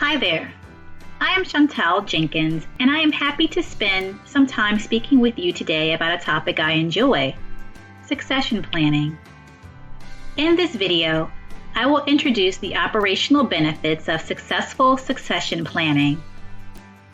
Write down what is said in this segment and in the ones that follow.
Hi there. I am Chantel Jenkins, and I am happy to spend some time speaking with you today about a topic I enjoy, succession planning. In this video, I will introduce the operational benefits of successful succession planning.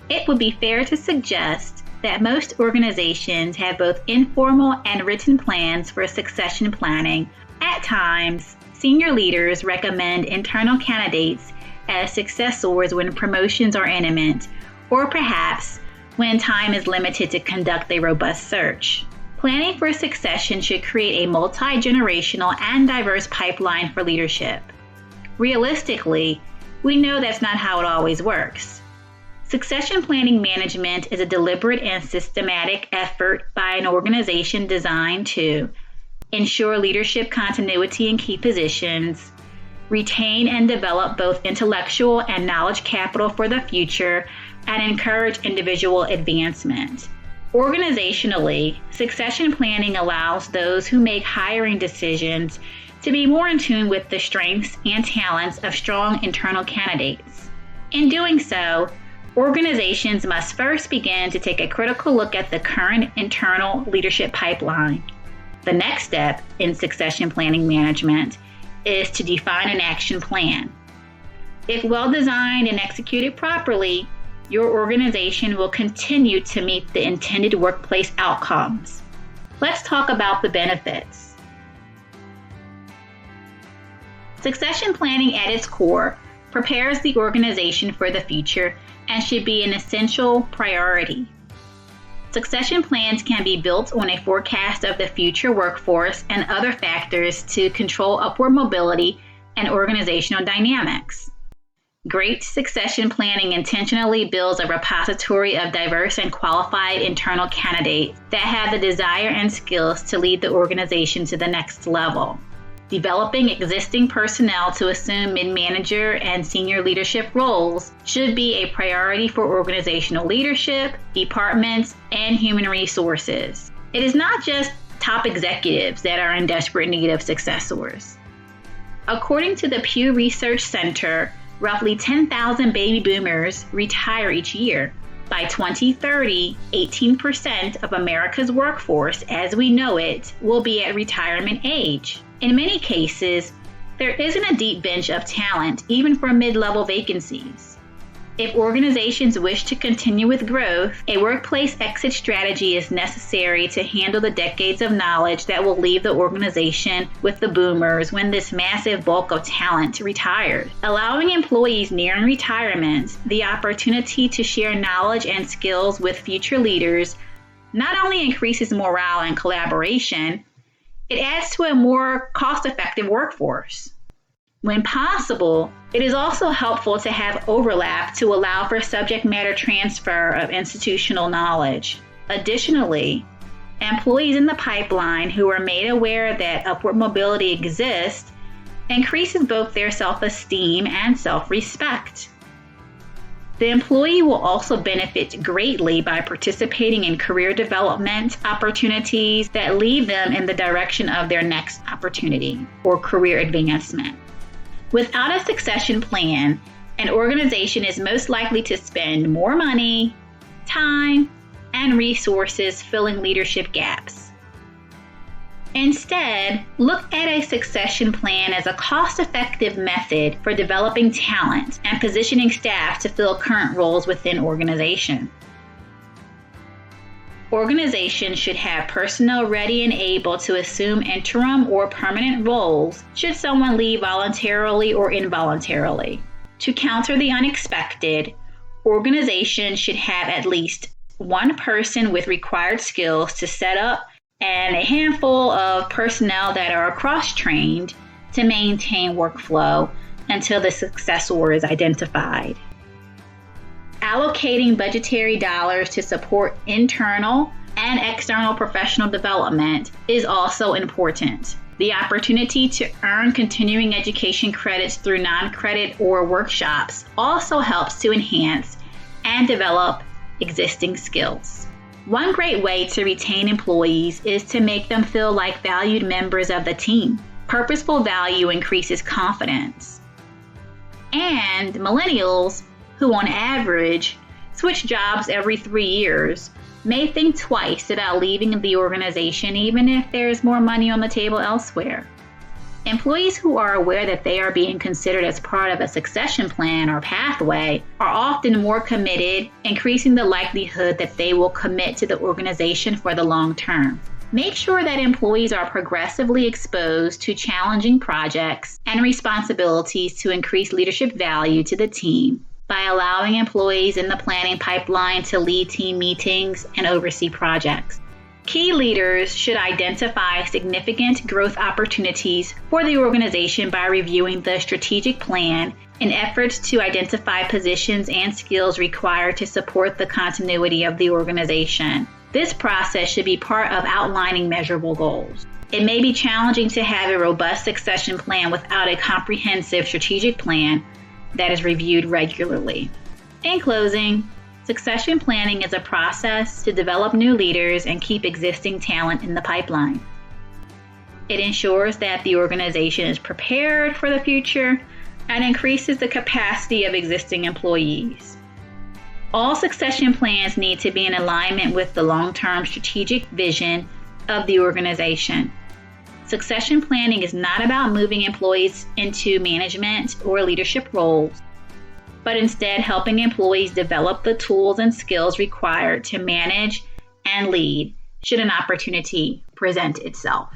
It would be fair to suggest that most organizations have both informal and written plans for succession planning. At times, senior leaders recommend internal candidates as successors when promotions are imminent, or perhaps when time is limited to conduct a robust search. Planning for succession should create a multi-generational and diverse pipeline for leadership. Realistically, we know that's not how it always works. Succession planning management is a deliberate and systematic effort by an organization designed to ensure leadership continuity in key positions, retain and develop both intellectual and knowledge capital for the future, and encourage individual advancement. Organizationally, succession planning allows those who make hiring decisions to be more in tune with the strengths and talents of strong internal candidates. In doing so, organizations must first begin to take a critical look at the current internal leadership pipeline. The next step in succession planning management is to define an action plan. If well designed and executed properly, your organization will continue to meet the intended workplace outcomes. Let's talk about the benefits. Succession planning at its core prepares the organization for the future and should be an essential priority. Succession plans can be built on a forecast of the future workforce and other factors to control upward mobility and organizational dynamics. Great succession planning intentionally builds a repository of diverse and qualified internal candidates that have the desire and skills to lead the organization to the next level. Developing existing personnel to assume mid-manager and senior leadership roles should be a priority for organizational leadership, departments, and human resources. It is not just top executives that are in desperate need of successors. According to the Pew Research Center, roughly 10,000 baby boomers retire each year. By 2030, 18% of America's workforce, as we know it, will be at retirement age. In many cases, there isn't a deep bench of talent, even for mid-level vacancies. If organizations wish to continue with growth, a workplace exit strategy is necessary to handle the decades of knowledge that will leave the organization with the boomers when this massive bulk of talent retires. Allowing employees nearing retirement the opportunity to share knowledge and skills with future leaders not only increases morale and collaboration, it adds to a more cost-effective workforce. When possible, it is also helpful to have overlap to allow for subject matter transfer of institutional knowledge. Additionally, employees in the pipeline who are made aware that upward mobility exists increases both their self-esteem and self-respect. The employee will also benefit greatly by participating in career development opportunities that lead them in the direction of their next opportunity or career advancement. Without a succession plan, an organization is most likely to spend more money, time, and resources filling leadership gaps. Instead, look at a succession plan as a cost-effective method for developing talent and positioning staff to fill current roles within organization. Organizations should have personnel ready and able to assume interim or permanent roles should someone leave voluntarily or involuntarily. To counter the unexpected, organizations should have at least one person with required skills to set up and a handful of personnel that are cross-trained to maintain workflow until the successor is identified. Allocating budgetary dollars to support internal and external professional development is also important. The opportunity to earn continuing education credits through non-credit or workshops also helps to enhance and develop existing skills. One great way to retain employees is to make them feel like valued members of the team. Purposeful value increases confidence. And millennials who on average switch jobs every 3 years, may think twice about leaving the organization even if there's more money on the table elsewhere. Employees who are aware that they are being considered as part of a succession plan or pathway are often more committed, increasing the likelihood that they will commit to the organization for the long term. Make sure that employees are progressively exposed to challenging projects and responsibilities to increase leadership value to the team by allowing employees in the planning pipeline to lead team meetings and oversee projects. Key leaders should identify significant growth opportunities for the organization by reviewing the strategic plan in efforts to identify positions and skills required to support the continuity of the organization. This process should be part of outlining measurable goals. It may be challenging to have a robust succession plan without a comprehensive strategic plan that is reviewed regularly. In closing, succession planning is a process to develop new leaders and keep existing talent in the pipeline. It ensures that the organization is prepared for the future and increases the capacity of existing employees. All succession plans need to be in alignment with the long-term strategic vision of the organization. Succession planning is not about moving employees into management or leadership roles, but instead helping employees develop the tools and skills required to manage and lead should an opportunity present itself.